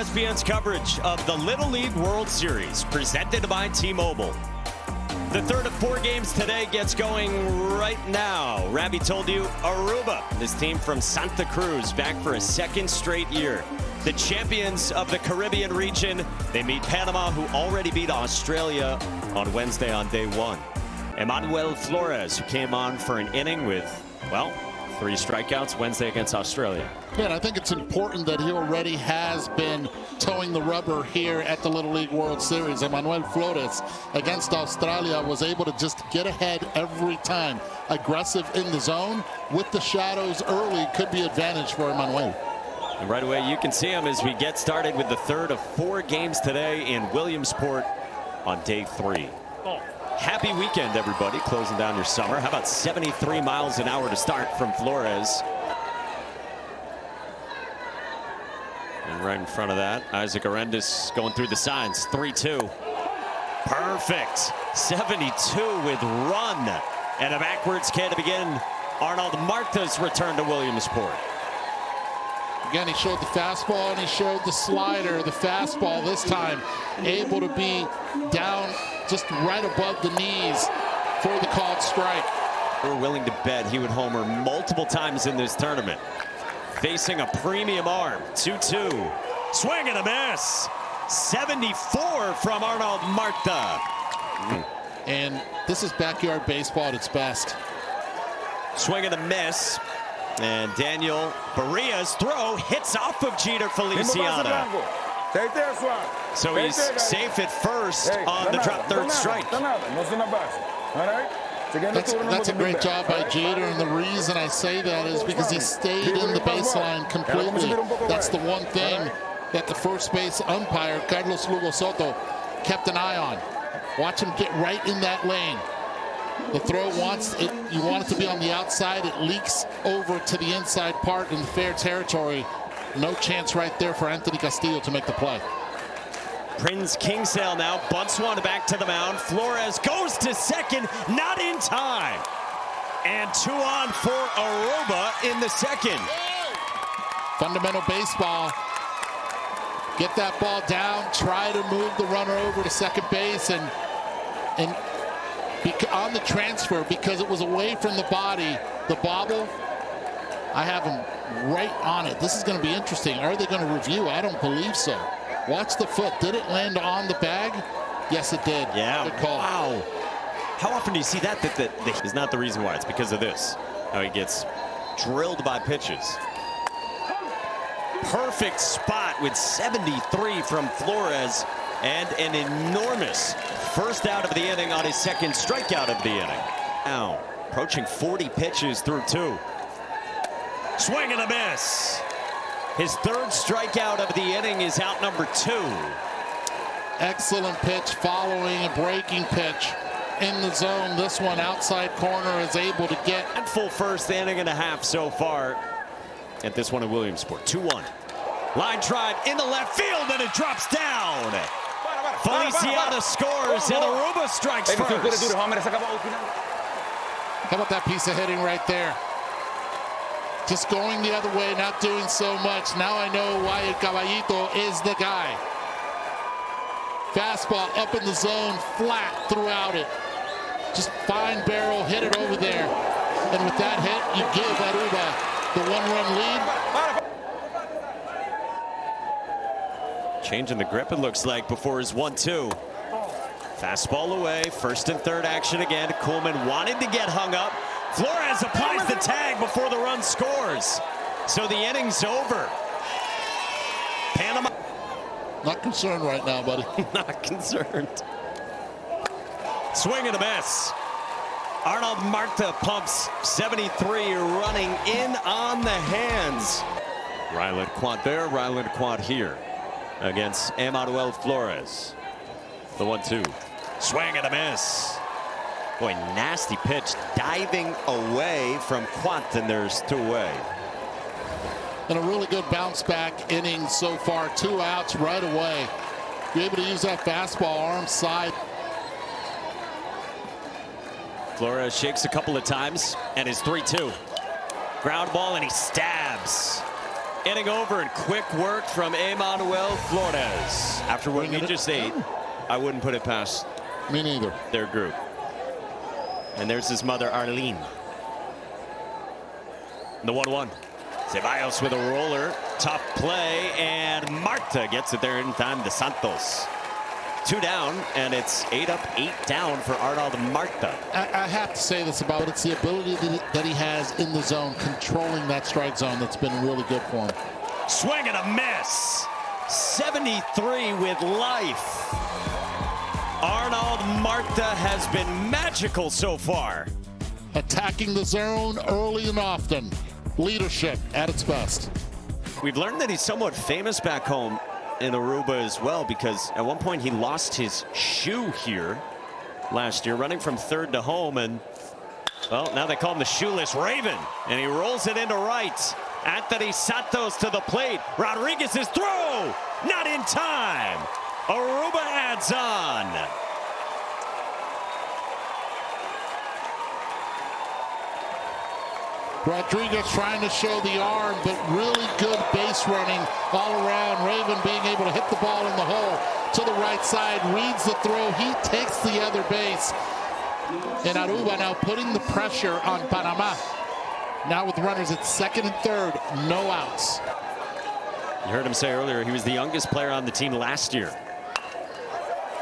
ESPN's coverage of the Little League World Series, presented by T-Mobile. The third of 4 games today gets going right now. Rabbi told you, Aruba, this team from Santa Cruz, back for a second straight year. The champions of the Caribbean region, they meet Panama, who already beat Australia on Wednesday on day 1. Emmanuel Flores, who came on for an inning with, well, 3 strikeouts Wednesday against Australia. Yeah, and I think it's important that he already has been towing the rubber here at the Little League World Series. Emmanuel Flores against Australia was able to just get ahead every time. Aggressive in the zone with the shadows early could be advantage for Emmanuel. And right away you can see him as we get started with the third of 4 games today in Williamsport on day 3. Happy weekend, everybody, closing down your summer. How about 73 miles an hour to start from Flores? And right in front of that, Isaac Arendis going through the signs. 3-2. Perfect. 72 with run. And a backwards K to begin Arnold Marta's return to Williamsport. Again, he showed the fastball and he showed the slider. The fastball this time able to be down just right above the knees for the called strike. We're willing to bet he would homer multiple times in this tournament. Facing a premium arm. 2-2. Swing and a miss. 74 from Arnold Marta. And this is backyard baseball at its best. Swing and a miss. And Daniel Barria's throw hits off of Jeter Feliciano. So he's safe at first on the drop third strike. That's a great job by Jeter, and the reason I say that is because he stayed in the baseline completely. That's the one thing that the first base umpire, Carlos Lugo Soto, kept an eye on. Watch him get right in that lane. The throw you want it to be on the outside. It leaks over to the inside part in the fair territory. No chance right there for Anthony Castillo to make the play. Prince Kingsale now bunts one back to the mound. Flores goes to second, not in time. And 2 on for Aruba in the second. Fundamental baseball. Get that ball down, try to move the runner over to second base, and on the transfer, because it was away from the body, the bobble, I have him right on it. This is going to be interesting. Are they going to review? I don't believe so. Watch the foot. Did it land on the bag? Yes, it did. Yeah. Good call. Wow. How often do you see that is not the reason why? It's because of this. How he gets drilled by pitches. Perfect spot with 73 from Flores, and an enormous first out of the inning on his second strikeout of the inning. Now, approaching 40 pitches through 2. Swing and a miss. His third strikeout of the inning is out number 2. Excellent pitch following a breaking pitch in the zone. This one outside corner is able to get. And full first inning and a half so far at this one in Williamsport. 2-1. Line drive in the left field, and it drops down. Feliciano scores, and Aruba strikes first. How about that piece of hitting right there? Just going the other way, not doing so much. Now I know why El Caballito is the guy. Fastball up in the zone, flat throughout it. Just fine barrel, hit it over there. And with that hit, you give Aruba the 1-run lead. Changing the grip, it looks like, before his 1-2. Fastball away, first and third action again. Kuhlman wanted to get hung up. Flores applies the tag before the run scores. So the inning's over. Panama. Not concerned right now, buddy. Not concerned. Swing and a miss. Arnold Marta pumps 73, running in on the hands. Ryland Quant there, Ryland Quant here against Emmanuel Flores. The 1-2. Swing and a miss. Boy, nasty pitch, diving away from Quant, and there's 2 away. And a really good bounce back inning so far. 2 outs right away. Be able to use that fastball arm side. Flores shakes a couple of times and is 3-2. Ground ball, and he stabs. Getting over and quick work from Emmanuel Flores. After what we just ate, I wouldn't put it past me neither. Their group. And there's his mother, Arlene. The 1-1. Ceballos with a roller. Tough play. And Marta gets it there in time to Santos. 2 down, and it's 8 up, 8 down for Arnold Marta. I have to say this about it. It's the ability that he has in the zone, controlling that strike zone, that's been really good for him. Swing and a miss. 73 with life. Arnold Marta has been magical so far. Attacking the zone early and often. Leadership at its best. We've learned that he's somewhat famous back home in Aruba as well, because at one point he lost his shoe here last year, running from third to home, and well, now they call him the Shoeless Raven, and he rolls it into right. Anthony Santos to the plate. Rodriguez's throw, not in time. Aruba adds on. Rodriguez trying to show the arm, but really good base running all around. Raven being able to hit the ball in the hole to the right side, reads the throw. He takes the other base. And Aruba now putting the pressure on Panama. Now with runners at second and third, no outs. You heard him say earlier he was the youngest player on the team last year.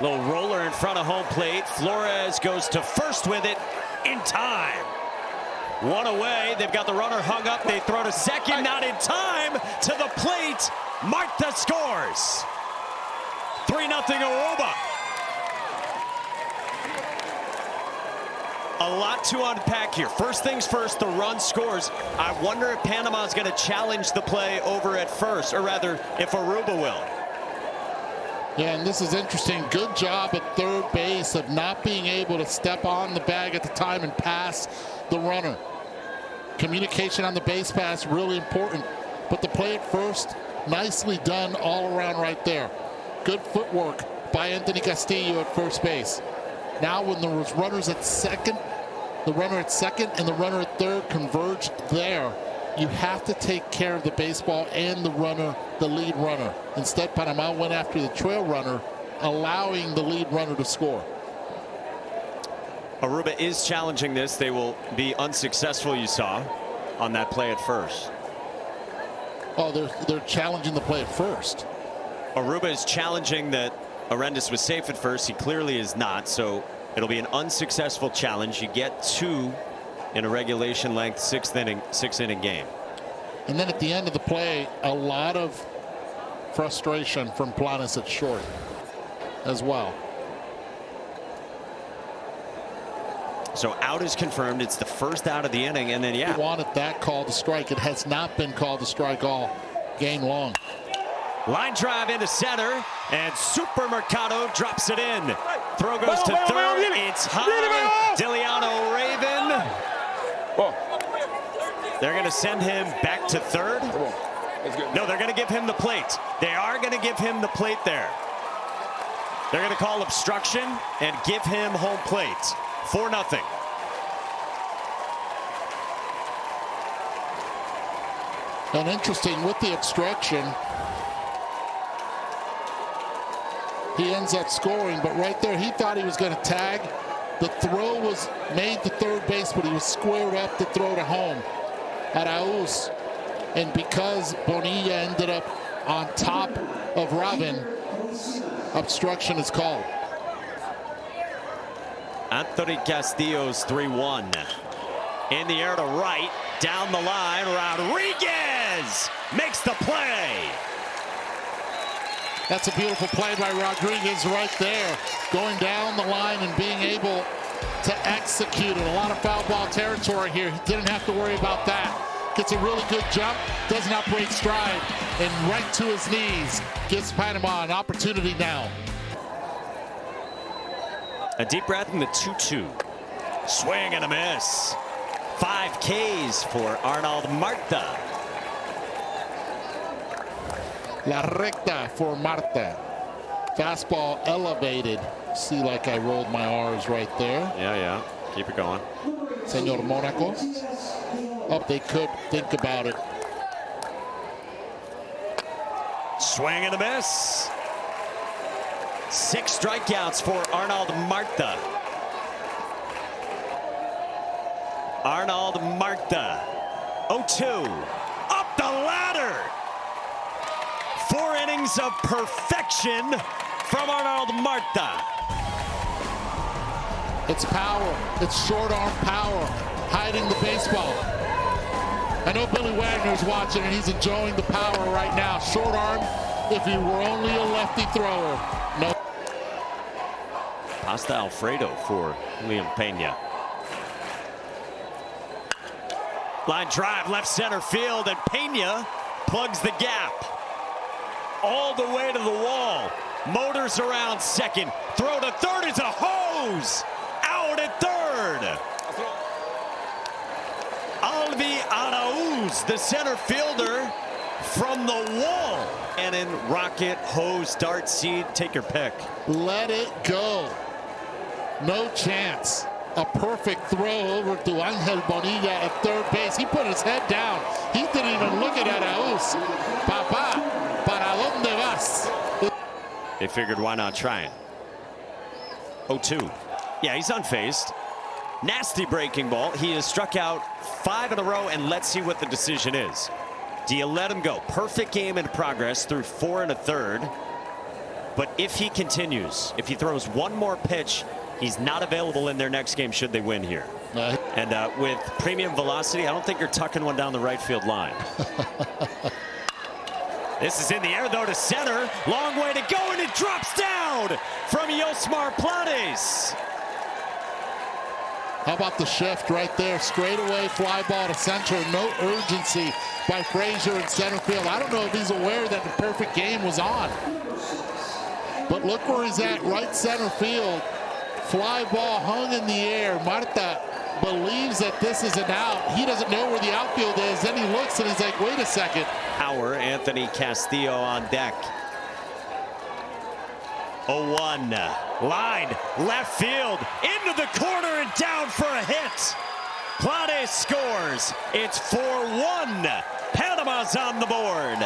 Little roller in front of home plate. Flores goes to first with it in time. 1 away. They've got the runner hung up. They throw to second, not in time. To the plate. Marta scores. 3-0 Aruba. A lot to unpack here. First things first, the run scores. I wonder if Panama's going to challenge the play over at first, or rather, if Aruba will. Yeah, and this is interesting. Good job at third base of not being able to step on the bag at the time and pass the runner. Communication on the base pass, really important. But the play at first, nicely done all around right there. Good footwork by Anthony Castillo at first base. Now when there was runners at second, the runner at second and the runner at third converged there, you have to take care of the baseball and the runner, the lead runner. Instead, Panama went after the trail runner, allowing the lead runner to score. Aruba is challenging this. They will be unsuccessful, you saw, on that play at first. Oh, they're challenging the play at first. Aruba is challenging that Arendes was safe at first. He clearly is not, so it'll be an unsuccessful challenge. You get 2 in a regulation length six inning game. And then at the end of the play, a lot of frustration from Planes at short as well. So out is confirmed. It's the first out of the inning, and then He wanted that call to strike. It has not been called to strike all game long. Line drive into center, and Supermercado drops it in. Throw goes to third. It's high. Diliano Raven. They're going to send him back to third. No, they're going to give him the plate. They are going to give him the plate there. They're going to call obstruction and give him home plate. 4-0. And interesting, with the obstruction, he ends up scoring, but right there he thought he was going to tag. The throw was made to third base, but he was squared up to throw to home at Arauz. And because Bonilla ended up on top of Robin, obstruction is called. Anthony Castillo's 3-1. In the air to right, down the line, Rodriguez makes the play. That's a beautiful play by Rodriguez right there, going down the line and being able to execute it. A lot of foul ball territory here. He didn't have to worry about that. Gets a really good jump, does not break stride, and right to his knees. Gives Panama an opportunity now. A deep breath in the 2-2. Swing and a miss. 5 Ks for Arnold Marta. La recta for Marta. Fastball elevated. See, like I rolled my R's right there. Yeah. Keep it going. Senor Monaco. Oh, they could think about it. Swing and a miss. 6 strikeouts for Arnold Marta. Arnold Marta, 0-2, up the ladder. 4 innings of perfection from Arnold Marta. It's power. It's short arm power, hiding the baseball. I know Billy Wagner's watching and he's enjoying the power right now. Short arm, if he were only a lefty thrower. No. Pasta Alfredo for Liam Pena. Line drive, left center field, and Pena plugs the gap. All the way to the wall. Motors around second. Throw to third is a hose. Out at third. Alvi Arauz, the center fielder, from the wall. And in rocket, hose, dart, seed, take your pick. Let it go. No chance. A perfect throw over to Angel Bonilla at third base. He put his head down. He didn't even look at Arauz. Papá, ¿para dónde vas? They figured, why not try it? 0-2. Yeah, he's unfazed. Nasty breaking ball. He has struck out 5 in a row, and let's see what the decision is. Do you let him go? Perfect game in progress through 4 1/3. But if he continues, if he throws one more pitch, he's not available in their next game should they win here. And with premium velocity, I don't think you're tucking one down the right field line. This is in the air, though, to center. Long way to go, and it drops down from Yosmar Planes. How about the shift right there? Straight away fly ball to center. No urgency by Frazier in center field. I don't know if he's aware that the perfect game was on. But look where he's at, right center field. Fly ball hung in the air. Marta believes that this is an out. He doesn't know where the outfield is. Then he looks and he's like, wait a second. Power, Anthony Castillo on deck. 0-1. Line, left field, into the corner and down for a hit. Plades scores. It's 4-1. Panama's on the board.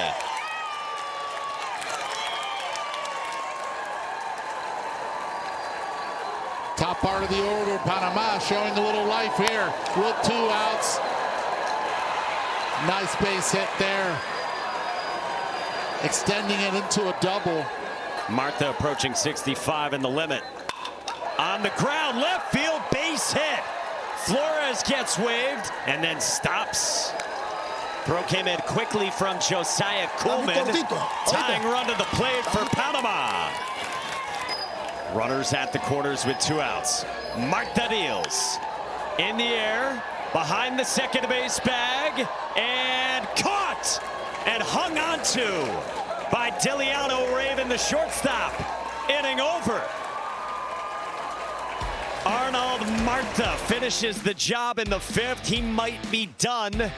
Top part of the order, Panama showing a little life here with 2 outs. Nice base hit there. Extending it into a double. Marta approaching 65 in the limit. On the ground, left field, base hit. Flores gets waved and then stops. Throw came in quickly from Josiah Kuhlman. Tying run to the plate for Panama. Runners at the corners with 2 outs. Marta deals. In the air, behind the second base bag, and caught and hung on to by Diliano Raven, the shortstop. Inning over. Arnold Marta finishes the job in the 5th. He might be done.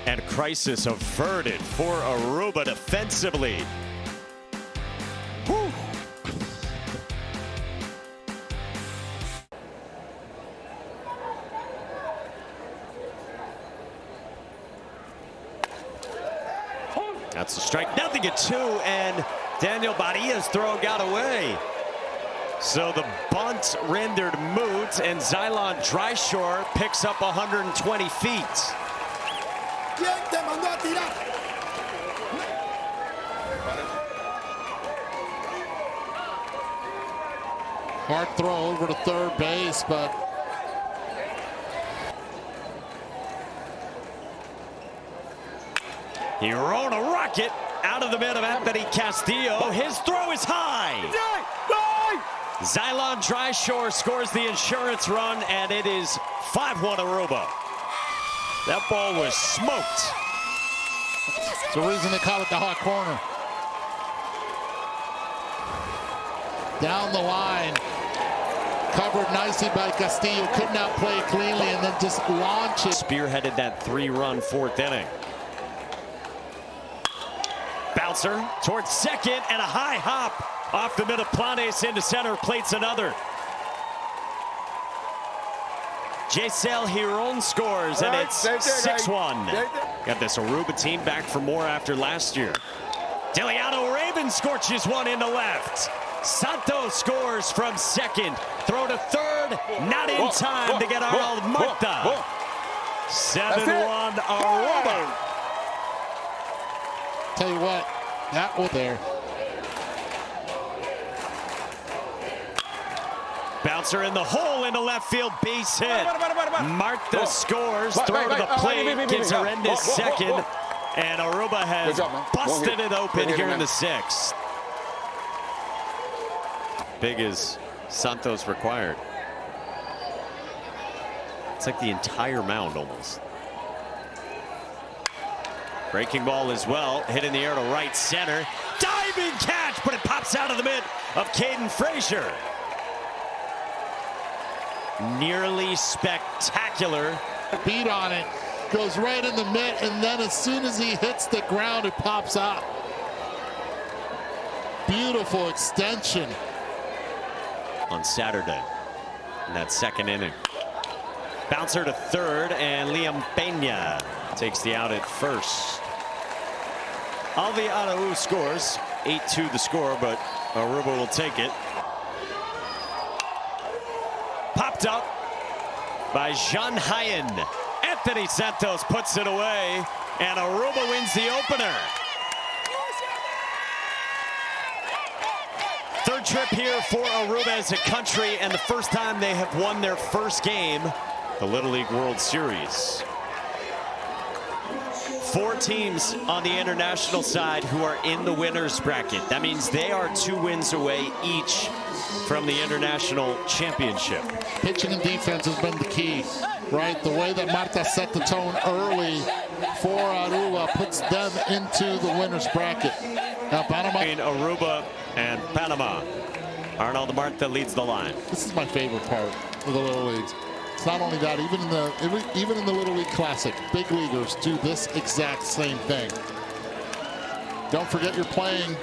And crisis averted for Aruba defensively. Whew. That's a strike, nothing at 2, and Daniel Badia's throw got away. So the bunt rendered moot, and Xylon Dryshore picks up 120 feet. Hard throw over to third base, but he rode a rocket out of the mitt of Anthony Castillo. His throw is high. Xylon Dryshore scores the insurance run, and it is 5-1 Aruba. That ball was smoked. It's the reason they call it the hot corner. Down the line. Covered nicely by Castillo. Could not play cleanly and then just launch it. Spearheaded that 3-run 4th inning. Bouncer towards second, and a high hop off the mid of Planes into center. Plates another. Giselle Hiron scores, and it's 6-1. Got this Aruba team back for more after last year. Diliano Raven scorches one into left. Santos scores from second. Throw to third, not in time to get Arnold Marta. 7-1 Aruba. Tell you what, that was there. Bouncer in the hole into left field, base hit. Marta scores, throw to the plate, gives Arendes second, and Aruba has busted it open here in the sixth. Big as Santos required. It's like the entire mound almost. Breaking ball as well, hit in the air to right center. Diving catch, but it pops out of the mitt of Caden Frazier. Nearly spectacular. Beat on it, goes right in the mitt, and then as soon as he hits the ground, it pops out. Beautiful extension. On Saturday in that second inning. Bouncer to third, and Liam Peña takes the out at first. Alvi Arau scores. 8-2 the score, but Aruba will take it. Popped up by Jean Hyen. Anthony Santos puts it away, and Aruba wins the opener. Third trip here for Aruba as a country, and the first time they have won their first game, the Little League World Series. 4 teams on the international side who are in the winners bracket. That means they are 2 wins away each from the international championship. Pitching and defense has been the key, right? The way that Marta set the tone early for Aruba puts them into the winners bracket. Now Panama. In Aruba and Panama, Arnold Marta leads the line. This is my favorite part of the Little Leagues. It's not only that, even in the Little League Classic, big leaguers do this exact same thing. Don't forget you're playing.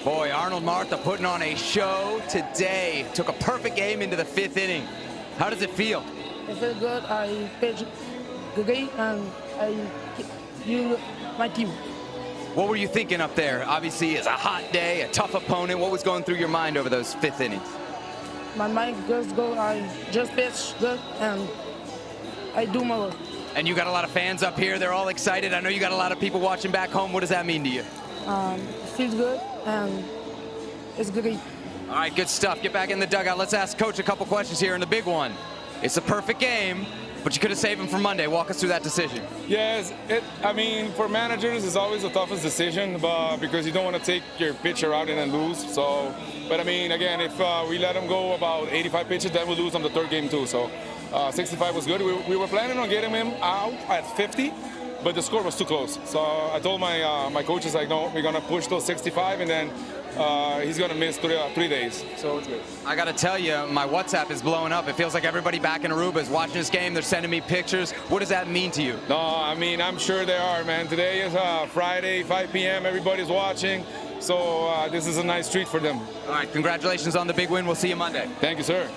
Boy, Arnold Marta putting on a show today. Took a perfect game into the 5th inning. How does it feel? I feel good. I pitched great, and I use my team. What were you thinking up there? Obviously, it's a hot day, a tough opponent. What was going through your mind over those 5th innings? My mind just go. I just pitch good, and I do my work. And you got a lot of fans up here. They're all excited. I know you got a lot of people watching back home. What does that mean to you? It feels good, and it's great. All right, good stuff. Get back in the dugout. Let's ask Coach a couple questions here in the big one. It's a perfect game, but you could have saved him for Monday. Walk us through that decision. Yes, I mean, for managers, it's always the toughest decision, because you don't want to take your pitcher out and then lose. So, but I mean, again, if we let them go about 85 pitches, then we lose on the 3rd game too. So, 65 was good. We were planning on getting him out at 50, but the score was too close. So I told my coaches, like, no, we're gonna push those 65, and then he's gonna miss 3 days. So it's good. I gotta tell you, my WhatsApp is blowing up. It feels like everybody back in Aruba is watching this game. They're sending me pictures. What does that mean to you? No, I mean, I'm sure they are, man. Today is Friday, 5 p.m. Everybody's watching. So this is a nice treat for them. All right, congratulations on the big win. We'll see you Monday. Thank you, sir.